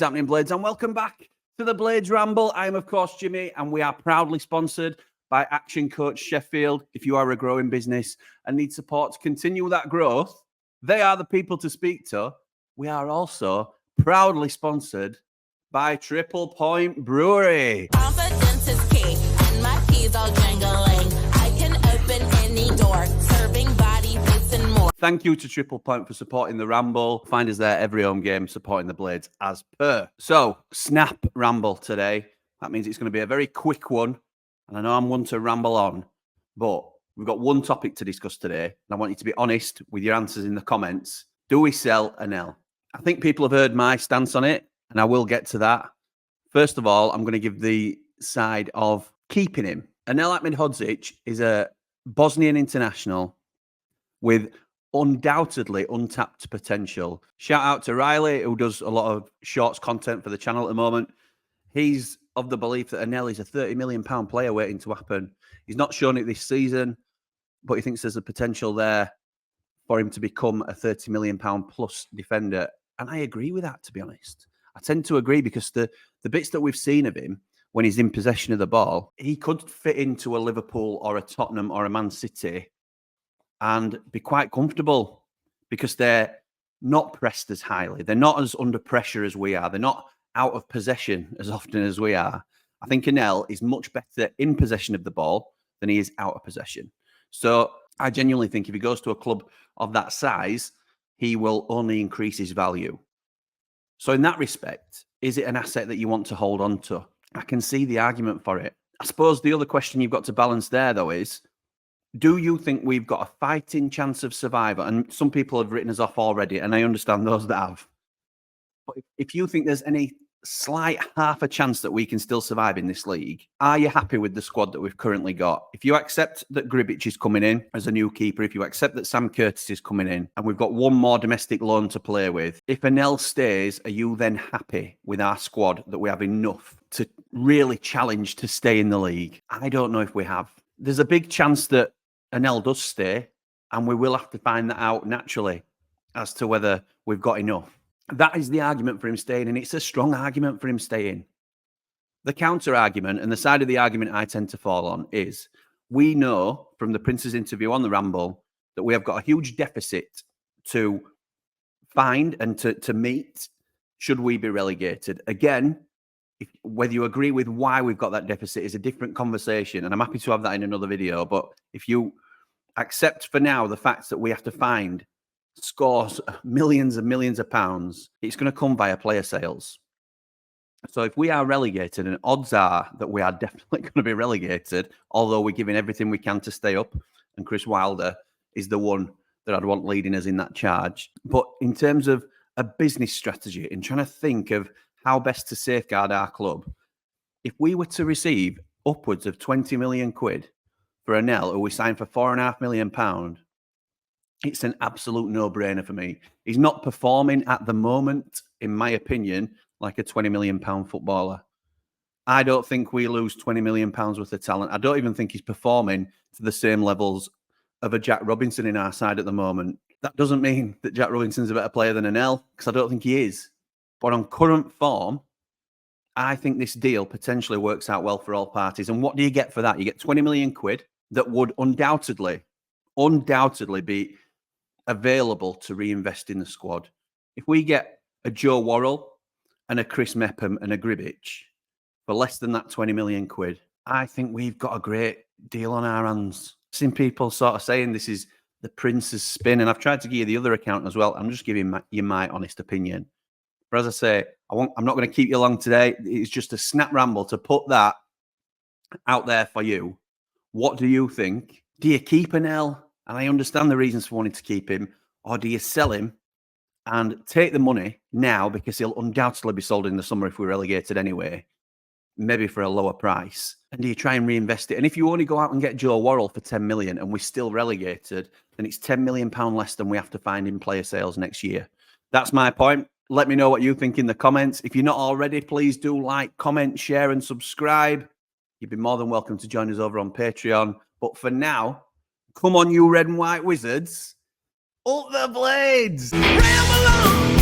happening, Blades? And welcome back to the Blades Ramble. I am, of course, Jimmy, and we are proudly sponsored by Action Coach Sheffield. If you are a growing business and need support to continue that growth, they are the people to speak to. We are also proudly sponsored by Triple Point Brewery. Confidence is key, and my keys all jangling. I can open any door, serving body, bits, and more. Thank you to Triple Point for supporting the Ramble. Find us there every home game, supporting the Blades as per. So, snap Ramble today. That means it's going to be a very quick one. And I know I'm one to ramble on, but we've got one topic to discuss today. And I want you to be honest with your answers in the comments. Do we sell Anel? I think people have heard my stance on it, and I will get to that. First of all, I'm going to give the side of keeping him. Anel Ahmedhodžić is a Bosnian international with undoubtedly untapped potential. Shout out to Riley, who does a lot of shorts content for the channel at the moment. He's of the belief that Anel is a £30 million player waiting to happen. He's not shown it this season, but he thinks there's a potential there for him to become a £30 million plus defender. And I agree with that, to be honest. I tend to agree because the bits that we've seen of him when he's in possession of the ball, he could fit into a Liverpool or a Tottenham or a Man City and be quite comfortable because they're not pressed as highly. They're not as under pressure as we are. They're not out of possession as often as we are. I think Anel is much better in possession of the ball than he is out of possession. So I genuinely think if he goes to a club of that size, he will only increase his value. So in that respect, is it an asset that you want to hold on to? I can see the argument for it. I suppose the other question you've got to balance there, though, is do you think we've got a fighting chance of survival? And some people have written us off already, and I understand those that have. But if you think there's any slight half a chance that we can still survive in this league, are you happy with the squad that we've currently got? If you accept that Gribic is coming in as a new keeper, if you accept that Sam Curtis is coming in, and we've got one more domestic loan to play with, if Anel stays, are you then happy with our squad that we have enough to really challenge to stay in the league? I don't know if we have. There's a big chance that Anel does stay, and we will have to find that out naturally as to whether we've got enough. That is the argument for him staying, and it's a strong argument for him staying. The counter argument, and the side of the argument I tend to fall on, is we know from the Prince's interview on the Ramble that we have got a huge deficit to find and to meet should we be relegated. Again, whether you agree with why we've got that deficit is a different conversation, and I'm happy to have that in another video. But if you accept for now the fact that we have to find scores millions and millions of pounds, it's going to come via player sales. So if we are relegated, and odds are that we are definitely going to be relegated, although we're giving everything we can to stay up, and Chris Wilder is the one that I'd want leading us in that charge. But in terms of a business strategy and trying to think of how best to safeguard our club, if we were to receive upwards of 20 million quid for Anel, who we signed for £4.5 million, it's an absolute no-brainer for me. He's not performing at the moment, in my opinion, like a £20 million footballer. I don't think we lose £20 million worth of talent. I don't even think he's performing to the same levels of a Jack Robinson in our side at the moment. That doesn't mean that Jack Robinson's a better player than Anel, because I don't think he is. But on current form, I think this deal potentially works out well for all parties. And what do you get for that? You get 20 million quid that would undoubtedly be available to reinvest in the squad. If we get a Joe Worrell and a Chris Mepham and a Gribic for less than that 20 million quid, I think we've got a great deal on our hands. Seen people sort of saying this is the Prince's spin, and I've tried to give you the other account as well. I'm just giving you my honest opinion. But as I say, I'm not going to keep you long today. It's just a snap ramble to put that out there for you. What do you think? Do you keep Anel? And I understand the reasons for wanting to keep him. Or do you sell him and take the money now, because he'll undoubtedly be sold in the summer if we're relegated anyway, maybe for a lower price? And do you try and reinvest it? And if you only go out and get Joe Worrell for 10 million and we're still relegated, then it's £10 million less than we have to find in player sales next year. That's my point. Let me know what you think in the comments. If you're not already, please do like, comment, share, and subscribe. You'd be more than welcome to join us over on Patreon. But for now, come on, you red and white wizards. Up the Blades! Ramble on!